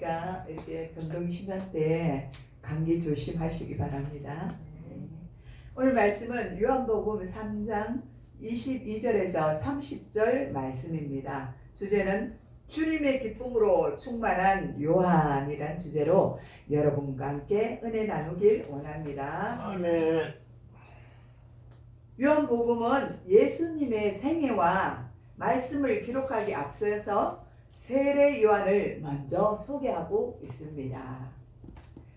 안녕하십니까. 이렇게 금동 심한 때 감기 조심하시기 바랍니다. 오늘 말씀은 요한복음 3장 22절에서 30절 말씀입니다. 주제는 주님의 기쁨으로 충만한 요한이란 주제로 여러분과 함께 은혜 나누길 원합니다. 아멘. 요한복음은 예수님의 생애와 말씀을 기록하기 앞서서 세례 요한을 먼저 소개하고 있습니다.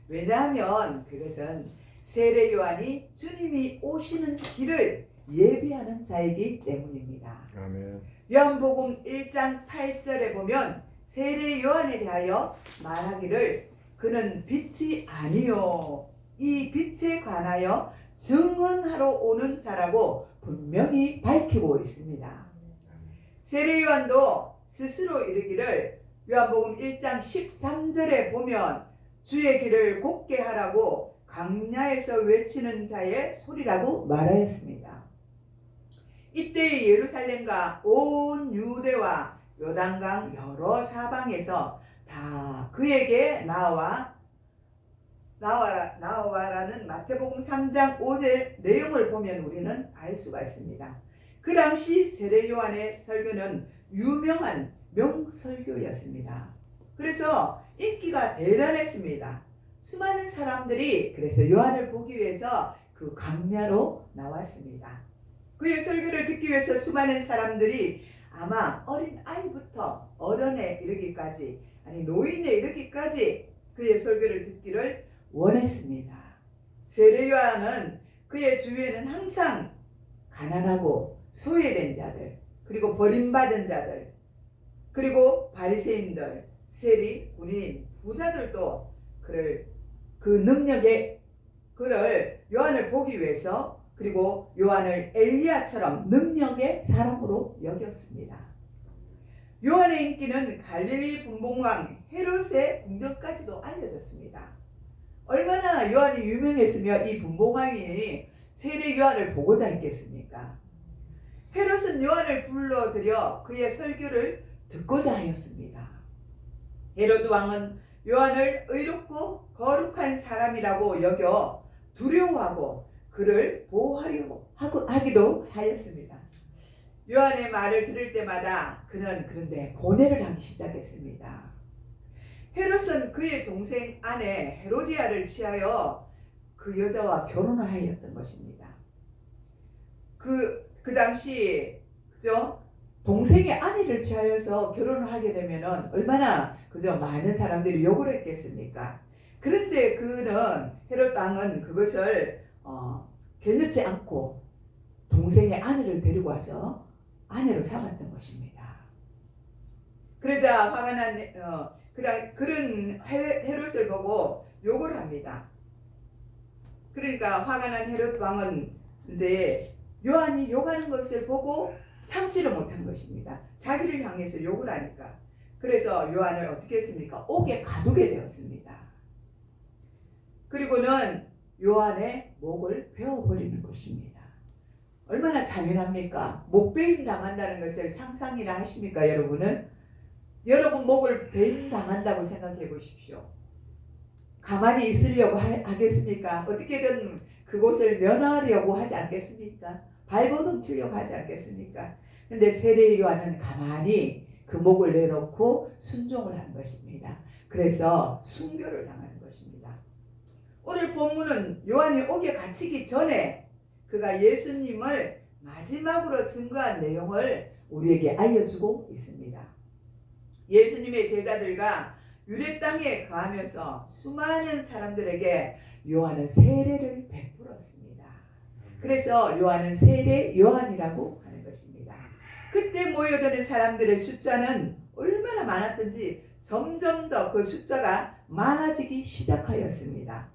왜냐하면 그것은 세례 요한이 주님이 오시는 길을 예비하는 자이기 때문입니다. 아멘. 요한복음 1장 8절에 보면 세례 요한에 대하여 말하기를 그는 빛이 아니요 이 빛에 관하여 증언하러 오는 자라고 분명히 밝히고 있습니다. 세례 요한도 스스로 이르기를 요한복음 1장 13절에 보면 주의 길을 곱게 하라고 광야에서 외치는 자의 소리라고 말하였습니다. 이때의 예루살렘과 온 유대와 요단강 여러 사방에서 다 그에게 나와라는 마태복음 3장 5절 내용을 보면 우리는 알 수가 있습니다. 그 당시 세례 요한의 설교는 유명한 명설교였습니다. 그래서 인기가 대단했습니다. 수많은 사람들이 그래서 요한을 보기 위해서 그 광야로 나왔습니다. 그의 설교를 듣기 위해서 수많은 사람들이 아마 어린 아이부터 어른에 이르기까지 아니 노인에 이르기까지 그의 설교를 듣기를 원했습니다. 세례 요한은 그의 주위에는 항상 가난하고 소외된 자들 그리고 버림받은 자들 그리고 바리새인들 세리 군인 부자들도 그 능력에 그를 요한을 보기 위해서 그리고 요한을 엘리야처럼 능력의 사람으로 여겼습니다. 요한의 인기는 갈릴리 분봉왕 헤롯의 궁전까지도 알려졌습니다. 얼마나 요한이 유명했으며 이 분봉왕이 세례 요한을 보고자 했겠습니까? 헤롯은 요한을 불러들여 그의 설교를 듣고자 하였습니다. 헤롯 왕은 요한을 의롭고 거룩한 사람이라고 여겨 두려워하고 그를 보호하려 하기도 하였습니다. 요한의 말을 들을 때마다 그는 그런데 고뇌를 하기 시작했습니다. 헤롯은 그의 동생 아내 헤로디아를 취하여 그 여자와 결혼을 하였던 것입니다. 그 당시 그죠? 동생의 아내를 취하여서 결혼을 하게 되면은 얼마나 그죠? 많은 사람들이 욕을 했겠습니까? 그런데 그는 헤롯 왕은 그것을 게을르지 않고 동생의 아내를 데리고 와서 아내로 삼았던 것입니다. 그러자 화가 난 그런 헤롯을 보고 욕을 합니다. 그러니까 화가 난 헤롯 왕은 이제 요한이 욕하는 것을 보고 참지를 못한 것입니다. 자기를 향해서 욕을 하니까. 그래서 요한을 어떻게 했습니까? 옥에 가두게 되었습니다. 그리고는 요한의 목을 베어버리는 것입니다. 얼마나 잔인합니까? 목베임 당한다는 것을 상상이나 하십니까, 여러분은? 여러분 목을 베임 당한다고 생각해 보십시오. 가만히 있으려고 하겠습니까? 어떻게든 그곳을 면하려고 하지 않겠습니까? 발버둥 치려고 하지 않겠습니까? 근데 세례 요한은 가만히 그 목을 내놓고 순종을 한 것입니다. 그래서 순교를 당하는 것입니다. 오늘 본문은 요한이 옥에 갇히기 전에 그가 예수님을 마지막으로 증거한 내용을 우리에게 알려주고 있습니다. 예수님의 제자들과 유대 땅에 거하면서 수많은 사람들에게 요한은 세례를 베풀었습니다. 그래서 요한은 세례 요한이라고 하는 것입니다. 그때 모여드는 사람들의 숫자는 얼마나 많았던지 점점 더 그 숫자가 많아지기 시작하였습니다.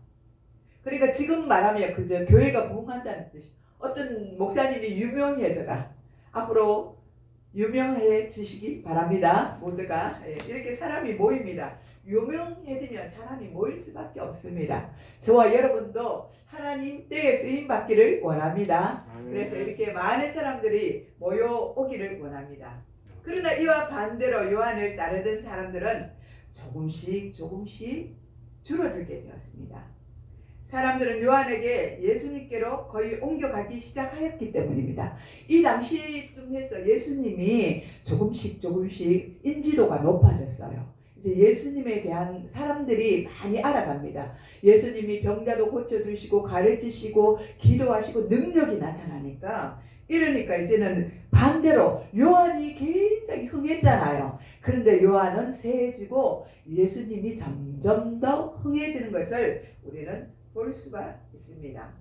그러니까 지금 말하면 그저 교회가 부흥한다는 뜻이 어떤 목사님이 유명해져가 앞으로 유명해지시기 바랍니다. 모두가 이렇게 사람이 모입니다. 유명해지면 사람이 모일 수밖에 없습니다. 저와 여러분도 하나님 때에 쓰임 받기를 원합니다. 그래서 이렇게 많은 사람들이 모여오기를 원합니다. 그러나 이와 반대로 요한을 따르던 사람들은 조금씩 줄어들게 되었습니다. 사람들은 요한에게 예수님께로 거의 옮겨가기 시작하였기 때문입니다. 이 당시쯤 해서 예수님이 조금씩 인지도가 높아졌어요. 이제 예수님에 대한 사람들이 많이 알아갑니다. 예수님이 병자도 고쳐주시고 가르치시고 기도하시고 능력이 나타나니까, 이러니까 이제는 반대로 요한이 굉장히 흥했잖아요. 그런데 요한은 세해지고 예수님이 점점 더 흥해지는 것을 우리는 볼 수가 있습니다.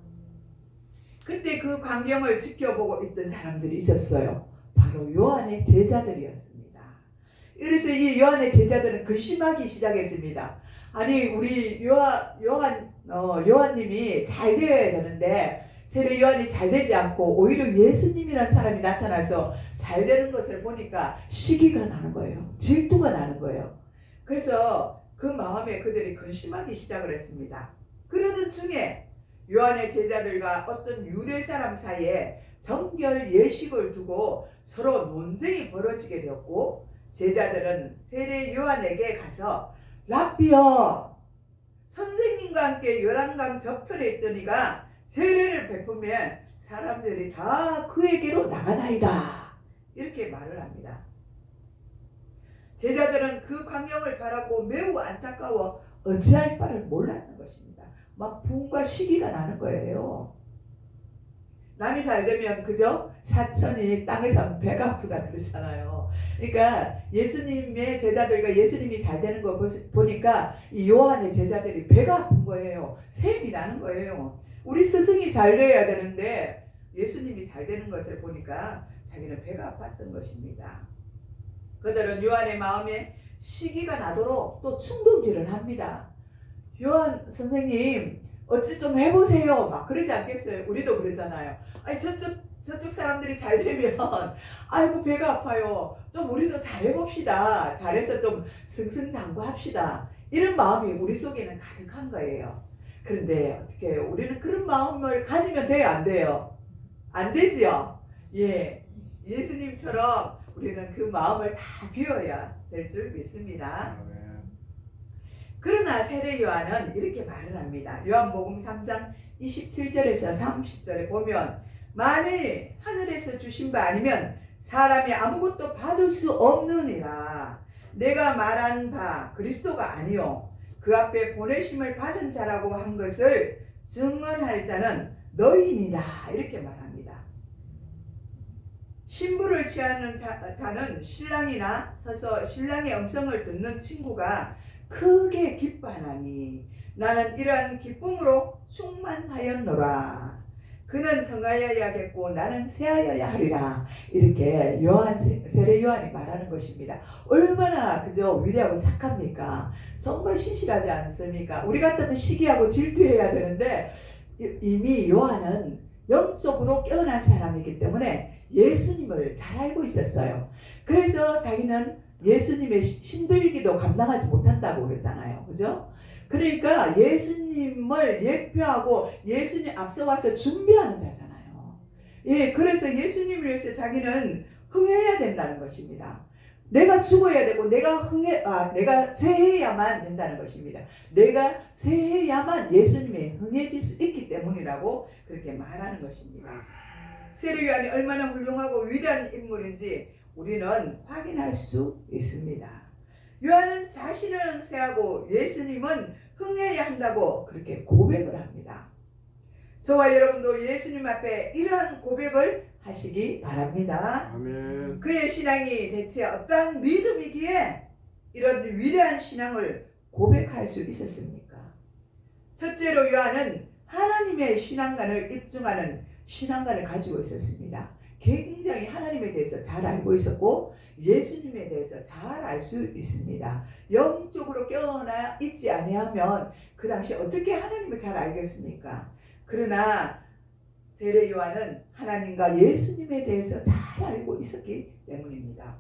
그때 그 광경을 지켜보고 있던 사람들이 있었어요. 바로 요한의 제자들이었습니다. 그래서 이 요한의 제자들은 근심하기 시작했습니다. 아니, 우리 요한님이 잘 되어야 되는데 세례 요한이 잘 되지 않고 오히려 예수님이라는 사람이 나타나서 잘 되는 것을 보니까 시기가 나는 거예요. 질투가 나는 거예요. 그래서 그 마음에 그들이 근심하기 시작을 했습니다. 그러던 중에 요한의 제자들과 어떤 유대 사람 사이에 정결 예식을 두고 서로 논쟁이 벌어지게 되었고, 제자들은 세례 요한에게 가서 랍비여, 선생님과 함께 요단강 저편에 있더니가 세례를 베푸면 사람들이 다 그에게로 나가나이다, 이렇게 말을 합니다. 제자들은 그 광경을 바라고 매우 안타까워 어찌할 바를 몰랐는 것입니다. 막 분과 시기가 나는 거예요. 남이 잘 되면 그죠? 사천이 땅에서 배가 아프다 그러잖아요. 그러니까 예수님의 제자들과 예수님이 잘 되는 거 보니까 이 요한의 제자들이 배가 아픈 거예요. 샘이 나는 거예요. 우리 스승이 잘 돼야 되는데 예수님이 잘 되는 것을 보니까 자기는 배가 아팠던 것입니다. 그들은 요한의 마음에 시기가 나도록 또 충동질을 합니다. 요한 선생님, 어찌 좀 해보세요. 막 그러지 않겠어요? 우리도 그러잖아요. 아니, 저쪽 사람들이 잘 되면 아이고 배가 아파요. 좀 우리도 잘해봅시다. 잘해서 좀 승승장구합시다. 이런 마음이 우리 속에는 가득한 거예요. 그런데 어떻게 해요? 우리는 그런 마음을 가지면 돼요? 안 돼요? 안 되지요? 예, 예수님처럼 우리는 그 마음을 다 비워야 될 줄 믿습니다. 그러나 세례 요한은 이렇게 말을 합니다. 요한복음 3장 27절에서 30절에 보면, 만일 하늘에서 주신 바 아니면 사람이 아무것도 받을 수 없느니라. 내가 말한 바 그리스도가 아니요 그 앞에 보내심을 받은 자라고 한 것을 증언할 자는 너희니라, 이렇게 말합니다. 신부를 취하는 자는 신랑이나 서서 신랑의 음성을 듣는 친구가 크게 기뻐하나니 나는 이러한 기쁨으로 충만하였노라. 그는 흥하여야겠고 나는 쇠하여야 하리라. 이렇게 세례 요한이 말하는 것입니다. 얼마나 그저 위대하고 착합니까? 정말 신실하지 않습니까? 우리 같으면 시기하고 질투해야 되는데 이미 요한은 영적으로 깨어난 사람이기 때문에 예수님을 잘 알고 있었어요. 그래서 자기는 예수님의 신들기도 감당하지 못한다고 그러잖아요. 그죠? 그러니까 예수님을 예표하고 예수님 앞서가서 준비하는 자잖아요. 예, 그래서 예수님을 위해서 자기는 흥해야 된다는 것입니다. 내가 죽어야 되고 내가 쇠해야만 된다는 것입니다. 내가 쇠해야만 예수님이 흥해질 수 있기 때문이라고 그렇게 말하는 것입니다. 세례 요한이 얼마나 훌륭하고 위대한 인물인지 우리는 확인할 수 있습니다. 요한은 자신은 쇠하고 예수님은 흥해야 한다고 그렇게 고백을 합니다. 저와 여러분도 예수님 앞에 이러한 고백을 하시기 바랍니다. 아멘. 그의 신앙이 대체 어떠한 믿음이기에 이런 위대한 신앙을 고백할 수 있었습니까? 첫째로 요한은 하나님의 신앙관을 입증하는 신앙관을 가지고 있었습니다. 굉장히 하나님에 대해서 잘 알고 있었고 예수님에 대해서 잘 알 수 있습니다. 영적으로 깨어나 있지 아니하면 그 당시 어떻게 하나님을 잘 알겠습니까? 그러나 세례 요한은 하나님과 예수님에 대해서 잘 알고 있었기 때문입니다.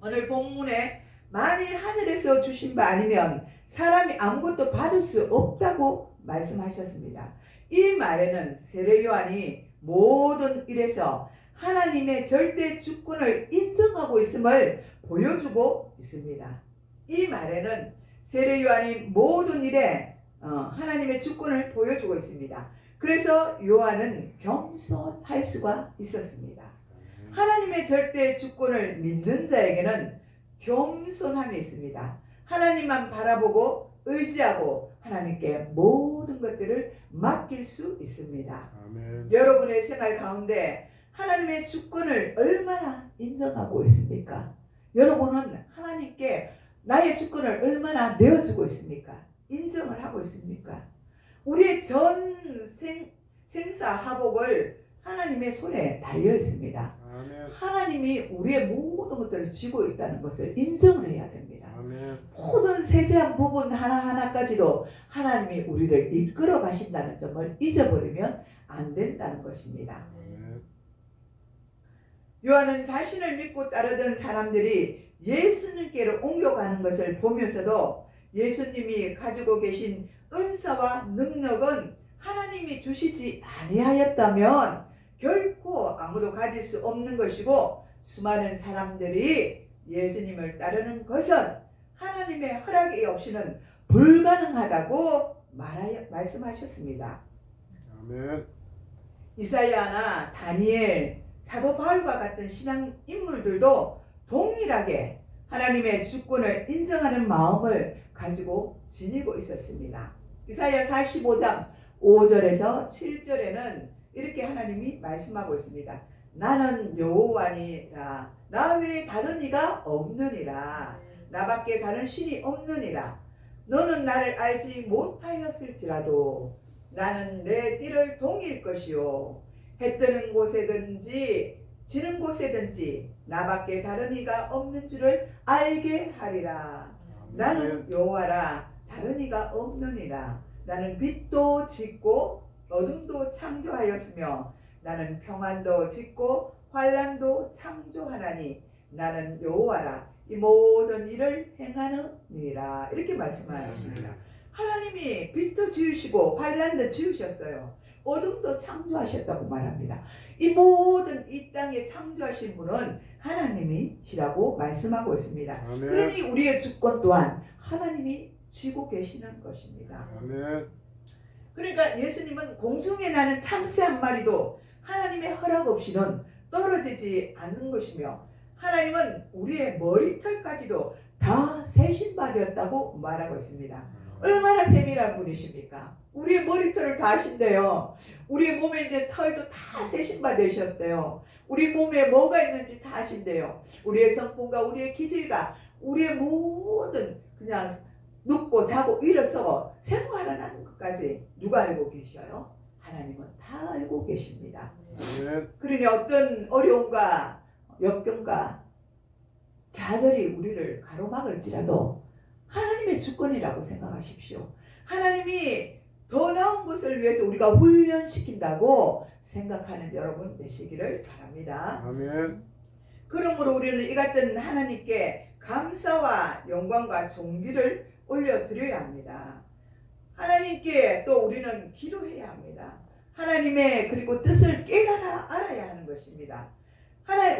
오늘 본문에 만일 하늘에서 주신 바 아니면 사람이 아무것도 받을 수 없다고 말씀하셨습니다. 이 말에는 세례 요한이 모든 일에서 하나님의 절대 주권을 인정하고 있음을 보여주고 있습니다. 이 말에는 세례 요한이 모든 일에 하나님의 주권을 보여주고 있습니다. 그래서 요한은 겸손할 수가 있었습니다. 하나님의 절대 주권을 믿는 자에게는 겸손함이 있습니다. 하나님만 바라보고 의지하고 하나님께 모든 것들을 맡길 수 있습니다. 아멘. 여러분의 생활 가운데 하나님의 주권을 얼마나 인정하고 있습니까? 여러분은 하나님께 나의 주권을 얼마나 내어주고 있습니까? 인정을 하고 있습니까? 우리의 전 생사하복을 하나님의 손에 달려 있습니다. 아멘. 하나님이 우리의 모든 것들을 쥐고 있다는 것을 인정을 해야 됩니다. 아멘. 모든 세세한 부분 하나하나까지도 하나님이 우리를 이끌어 가신다는 점을 잊어버리면 안 된다는 것입니다. 아멘. 요한은 자신을 믿고 따르던 사람들이 예수님께로 옮겨가는 것을 보면서도 예수님이 가지고 계신 은사와 능력은 하나님이 주시지 아니하였다면 결코 아무도 가질 수 없는 것이고, 수많은 사람들이 예수님을 따르는 것은 하나님의 허락이 없이는 불가능하다고 말씀하셨습니다. 아멘. 이사야나 다니엘, 사도 바울과 같은 신앙 인물들도 동일하게 하나님의 주권을 인정하는 마음을 가지고 지니고 있었습니다. 이사야 45장 5절에서 7절에는 이렇게 하나님이 말씀하고 있습니다. 나는 여호와니라, 나 외에 다른 이가 없느니라, 나밖에 다른 신이 없느니라. 너는 나를 알지 못하였을지라도 나는 내 띠를 동일 것이요, 해 뜨는 곳에든지 지는 곳에든지 나밖에 다른 이가 없는 줄을 알게 하리라. 나는 여호와라, 다른 이가 없느니라. 나는 빛도 짓고 어둠도 창조하였으며 나는 평안도 짓고 환난도 창조하나니 나는 여호와라, 이 모든 일을 행하느니라. 이렇게 말씀하십니다. 하나님이 빛도 지으시고 환난도 지으셨어요. 어둠도 창조하셨다고 말합니다. 이 모든 이 땅에 창조하신 분은 하나님이시라고 말씀하고 있습니다. 아멘. 그러니 우리의 주권 또한 하나님이 쥐고 계시는 것입니다. 아멘. 그러니까 예수님은 공중에 나는 참새 한 마리도 하나님의 허락 없이는 떨어지지 않는 것이며, 하나님은 우리의 머리털까지도 다 세신받았다고 말하고 있습니다. 얼마나 세밀한 분이십니까? 우리의 머리털을 다 하신대요. 우리의 몸에 이제 털도 다 세신받으셨대요. 우리 몸에 뭐가 있는지 다 하신대요. 우리의 성품과 우리의 기질과 우리의 모든 그냥 눕고 자고 일어서고 생활하는 것까지 누가 알고 계셔요? 하나님은 다 알고 계십니다. 그러니 어떤 어려움과 역경과 좌절이 우리를 가로막을지라도 하나님의 주권이라고 생각하십시오. 하나님이 더 나은 것을 위해서 우리가 훈련시킨다고 생각하는 여러분 되시기를 바랍니다. 아멘. 그러므로 우리는 이 같은 하나님께 감사와 영광과 존귀를 올려드려야 합니다. 하나님께 또 우리는 기도해야 합니다. 하나님의 그리고 뜻을 깨달아 알아야 하는 것입니다.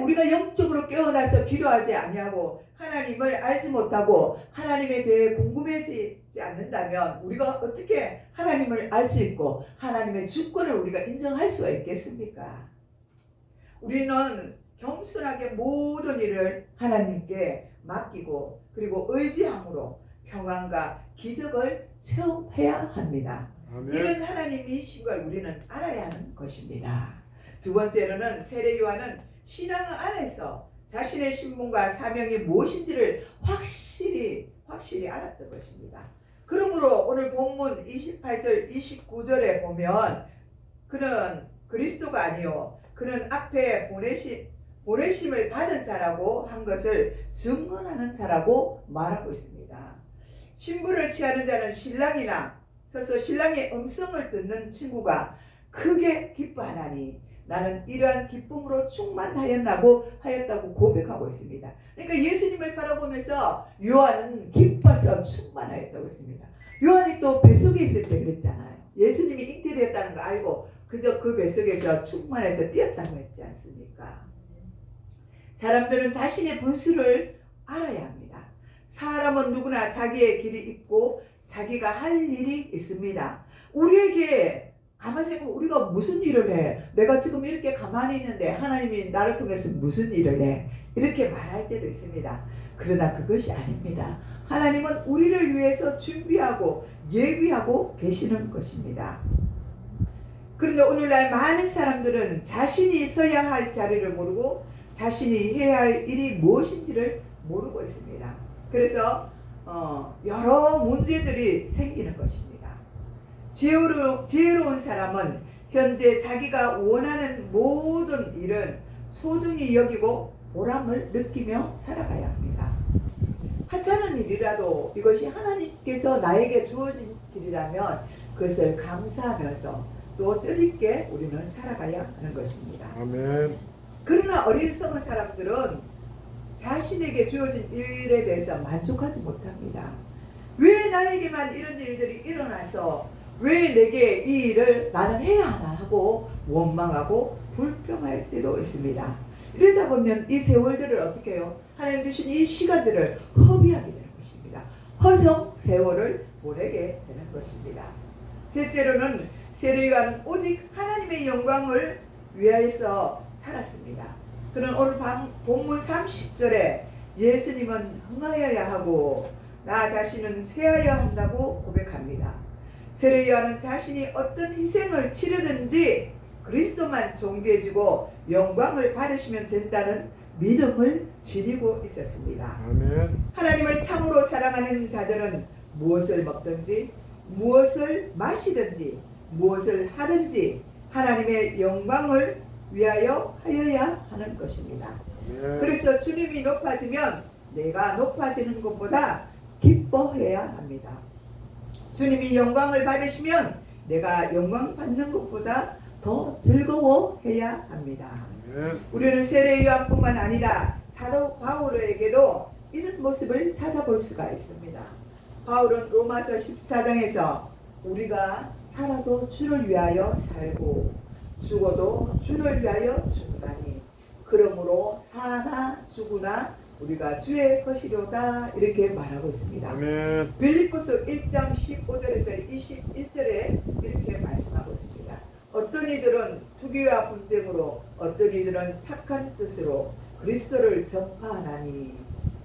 우리가 영적으로 깨어나서 기도하지 아니하고 하나님을 알지 못하고 하나님에 대해 궁금해지지 않는다면 우리가 어떻게 하나님을 알 수 있고 하나님의 주권을 우리가 인정할 수가 있겠습니까? 우리는 겸손하게 모든 일을 하나님께 맡기고 그리고 의지함으로 평안과 기적을 체험해야 합니다. 아멘. 이런 하나님이신 걸 우리는 알아야 하는 것입니다. 두 번째로는 세례 요한은 신앙 안에서 자신의 신분과 사명이 무엇인지를 확실히 알았던 것입니다. 그러므로 오늘 본문 28절 29절에 보면 그는 그리스도가 아니요 그는 앞에 보내심을 받은 자라고 한 것을 증언하는 자라고 말하고 있습니다. 신부를 취하는 자는 신랑이나 서서 신랑의 음성을 듣는 친구가 크게 기뻐하나니 나는 이러한 기쁨으로 충만하였다고 고백하고 있습니다. 그러니까 예수님을 바라보면서 요한은 기뻐서 충만하였다고 했습니다. 요한이 또 뱃속에 있을 때 그랬잖아요. 예수님이 잉태되었다는 거 알고 그저 그 뱃속에서 충만해서 뛰었다고 했지 않습니까? 사람들은 자신의 분수를 알아야 합니다. 사람은 누구나 자기의 길이 있고 자기가 할 일이 있습니다. 우리에게 가만히 생각해 우리가 무슨 일을 해? 내가 지금 이렇게 가만히 있는데 하나님이 나를 통해서 무슨 일을 해? 이렇게 말할 때도 있습니다. 그러나 그것이 아닙니다. 하나님은 우리를 위해서 준비하고 예비하고 계시는 것입니다. 그런데 오늘날 많은 사람들은 자신이 서야 할 자리를 모르고 자신이 해야 할 일이 무엇인지를 모르고 있습니다. 그래서 여러 문제들이 생기는 것입니다. 지혜로운 사람은 현재 자기가 원하는 모든 일은 소중히 여기고 보람을 느끼며 살아가야 합니다. 하찮은 일이라도 이것이 하나님께서 나에게 주어진 길이라면 그것을 감사하면서 또 뜻있게 우리는 살아가야 하는 것입니다. 아멘. 그러나 어리석은 사람들은 자신에게 주어진 일에 대해서 만족하지 못합니다. 왜 나에게만 이런 일들이 일어나서 왜 내게 이 일을 나는 해야 하나 하고 원망하고 불평할 때도 있습니다. 이러다 보면 이 세월들을 어떻게 해요? 하나님 주신 이 시간들을 허비하게 되는 것입니다. 허송 세월을 보내게 되는 것입니다. 셋째로는 세례요한은 오직 하나님의 영광을 위하여서 살았습니다. 그는 오늘 본문 30절에 예수님은 흥하여야 하고 나 자신은 쇠하여야 한다고 고백합니다. 세례요한은 자신이 어떤 희생을 치르든지 그리스도만 존귀해지고 영광을 받으시면 된다는 믿음을 지니고 있었습니다. 아멘. 하나님을 참으로 사랑하는 자들은 무엇을 먹든지 무엇을 마시든지 무엇을 하든지 하나님의 영광을 위하여 하여야 하는 것입니다. 아멘. 그래서 주님이 높아지면 내가 높아지는 것보다 기뻐해야 합니다. 주님이 영광을 받으시면 내가 영광 받는 것보다 더 즐거워해야 합니다. 아멘. 우리는 세례요한뿐만 아니라 사도 바울에게도 이런 모습을 찾아볼 수가 있습니다. 바울은 로마서 14장에서 우리가 살아도 주를 위하여 살고 죽어도 주를 위하여 죽으나니 그러므로 사나 죽으나 우리가 주의 것이로다 이렇게 말하고 있습니다. 아멘. 빌립보서 1장 15절에서 21절에 이렇게 말씀하고 있습니다. 어떤 이들은 투기와 분쟁으로 어떤 이들은 착한 뜻으로 그리스도를 전파하나니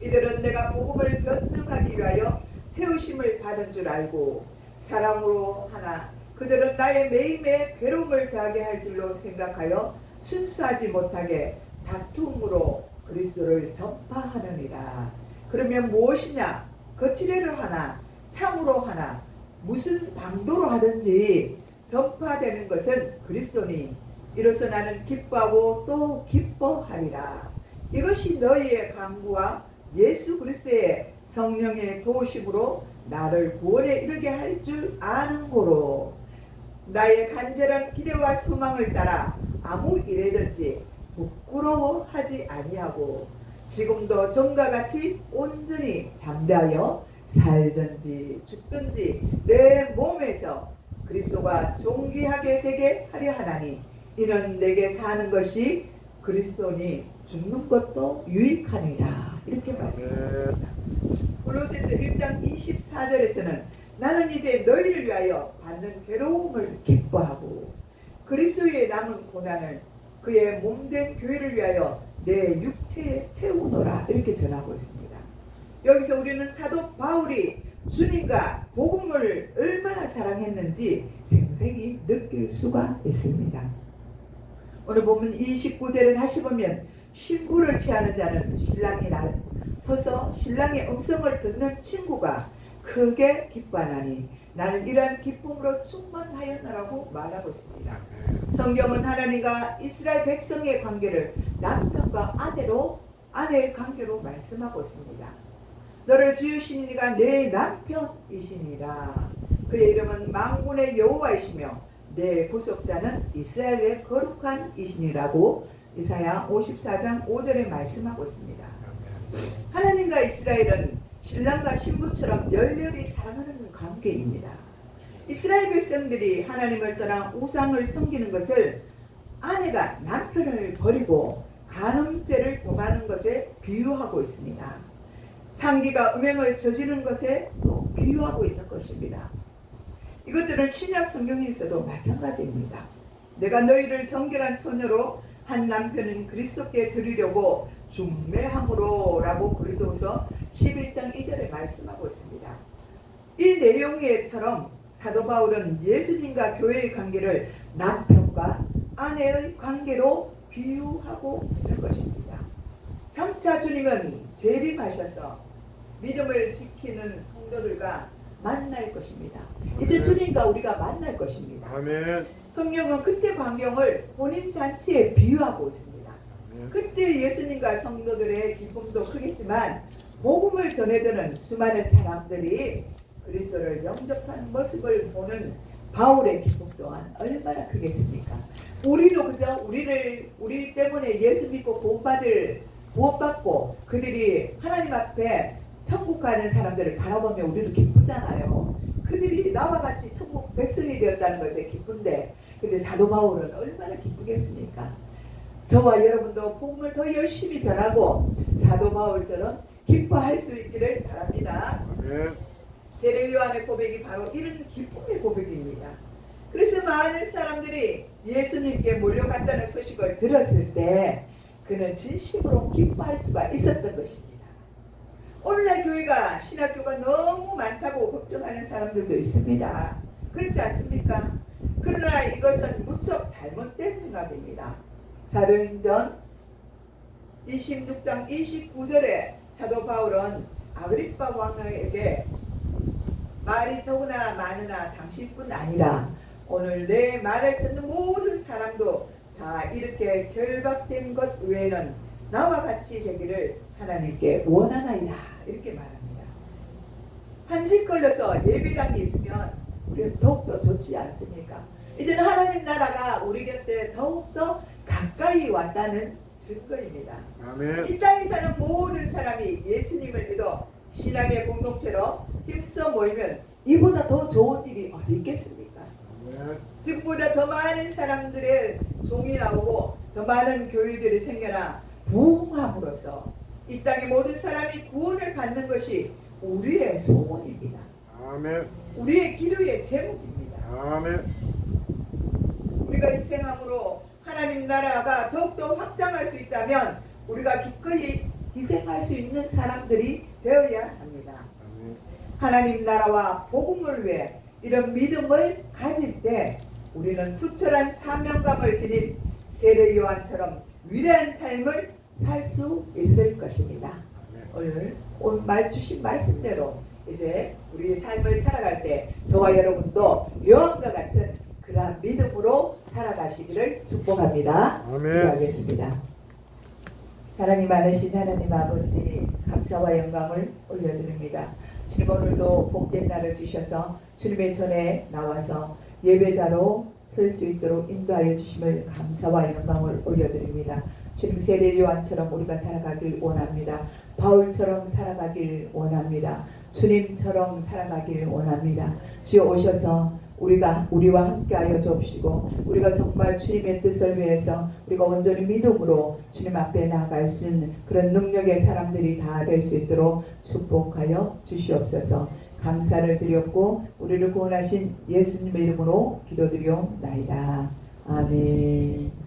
이들은 내가 복음을 변증하기 위하여 세우심을 받은 줄 알고 사랑으로 하나 그들은 나의 매임에 괴로움을 더하게 할 줄로 생각하여 순수하지 못하게 다툼으로 그리스도를 전파하느니라. 그러면 무엇이냐? 거칠애로 하나 참으로 하나 무슨 방도로 하든지 전파되는 것은 그리스도니 이로써 나는 기뻐하고 또 기뻐하리라. 이것이 너희의 강구와 예수 그리스도의 성령의 도우심으로 나를 구원에 이르게 할 줄 아는 고로 나의 간절한 기대와 소망을 따라 아무 일에든지 부끄러워하지 아니하고 지금도 전과 같이 온전히 담대하여 살든지 죽든지 내 몸에서 그리스도가 존귀하게 되게 하려 하나니 이는 내게 사는 것이 그리스도니 죽는 것도 유익하니라 이렇게 말씀하셨습니다. 골로새서 1장 24절에서는 나는 이제 너희를 위하여 받는 괴로움을 기뻐하고 그리스도의 남은 고난을 그의 몸된 교회를 위하여 내 육체에 채우노라 이렇게 전하고 있습니다. 여기서 우리는 사도 바울이 주님과 복음을 얼마나 사랑했는지 생생히 느낄 수가 있습니다. 오늘 보면 29절에 다시 보면 신부를 취하는 자는 신랑이 서서 신랑의 음성을 듣는 친구가 크게 기뻐하나니 나는 이러한 기쁨으로 충만하였노라고 말하고 있습니다. 성경은 하나님과 이스라엘 백성의 관계를 남편과 아내의 관계로 말씀하고 있습니다. 너를 지으신 이가 내 남편이시니라. 그의 이름은 만군의 여호와이시며 내 구속자는 이스라엘의 거룩한 이시니라고 이사야 54장 5절에 말씀하고 있습니다. 하나님과 이스라엘은 신랑과 신부처럼 열렬히 사랑하는 관계입니다. 이스라엘 백성들이 하나님을 떠나 우상을 섬기는 것을 아내가 남편을 버리고 간음죄를 범하는 것에 비유하고 있습니다. 창기가 음행을 저지른 것에 또 비유하고 있는 것입니다. 이것들은 신약 성경에서도 마찬가지입니다. 내가 너희를 정결한 처녀로 한 남편은 그리스도께 드리려고 중매함으로 라고 고린도후서 11장 2절에 말씀하고 있습니다. 이 내용에처럼 사도 바울은 예수님과 교회의 관계를 남편과 아내의 관계로 비유하고 있는 것입니다. 장차 주님은 재림하셔서 믿음을 지키는 성도들과 만날 것입니다. 이제 주님과 우리가 만날 것입니다. 아멘. 성경은 그때 광경을 혼인잔치에 비유하고 있습니다. 그때 예수님과 성도들의 기쁨도 크겠지만 복음을 전해드는 수많은 사람들이 그리스도를 영접하는 모습을 보는 바울의 기쁨 또한 얼마나 크겠습니까? 우리도 그저 우리 때문에 예수 믿고 구원받고 그들이 하나님 앞에 천국 가는 사람들을 바라보며 우리도 기쁘잖아요. 그들이 나와 같이 천국 백성이 되었다는 것에 기쁜데, 근데 사도 바울은 얼마나 기쁘겠습니까? 저와 여러분도 복음을 더 열심히 전하고 사도 바울처럼 기뻐할 수 있기를 바랍니다. 아멘. 세례 요한의 고백이 바로 이런 기쁨의 고백입니다. 그래서 많은 사람들이 예수님께 몰려갔다는 소식을 들었을 때 그는 진심으로 기뻐할 수가 있었던 것입니다. 오늘날 교회가 신학교가 너무 많다고 걱정하는 사람들도 있습니다. 그렇지 않습니까? 그러나 이것은 무척 잘못된 생각입니다. 사도행전 26장 29절에 사도 바울은 아그리빠 왕에게 말이 적으나 많으나 당신뿐 아니라 오늘 내 말을 듣는 모든 사람도 다 이렇게 결박된 것 외에는 나와 같이 되기를 하나님께 원하나이다, 이렇게 말합니다. 한집 걸려서 예배당이 있으면 우리는 더욱더 좋지 않습니까? 이제는 하나님 나라가 우리 곁에 더욱더 가까이 왔다는 증거입니다. 아멘. 이 땅에 사는 모든 사람이 예수님을 믿어 신앙의 공동체로 힘써 모이면 이보다 더 좋은 일이 어디 있겠습니까? 아멘. 지금보다 더 많은 사람들의 종이 나오고 더 많은 교회들이 생겨나 부흥함으로써 이 땅의 모든 사람이 구원을 받는 것이 우리의 소원입니다. 아멘. 우리의 기도의 제목입니다. 아멘. 우리가 희생함으로 하나님 나라가 더욱더 확장할 수 있다면 우리가 기꺼이 희생할 수 있는 사람들이 되어야 합니다. 아멘. 하나님 나라와 복음을 위해 이런 믿음을 가질 때 우리는 투철한 사명감을 지닌 세례 요한처럼 위대한 삶을 살 수 있을 것입니다. 오늘 주신 말씀대로 이제 우리 삶을 살아갈 때 저와 여러분도 요한과 같은 그러한 믿음으로 살아가시기를 축복합니다. 기도하겠습니다. 사랑이 많으신 하나님 아버지, 감사와 영광을 올려드립니다. 주님, 오늘도 복된 날을 주셔서 주님의 전에 나와서 예배자로 설 수 있도록 인도하여 주심을 감사와 영광을 올려드립니다. 주님, 세례 요한처럼 우리가 살아가길 원합니다. 바울처럼 살아가길 원합니다. 주님처럼 살아가길 원합니다. 주여 오셔서 우리와 함께하여 주옵시고 우리가 정말 주님의 뜻을 위해서 우리가 온전히 믿음으로 주님 앞에 나아갈 수 있는 그런 능력의 사람들이 다 될 수 있도록 축복하여 주시옵소서. 감사를 드렸고 우리를 구원하신 예수님의 이름으로 기도드리옵나이다. 아멘.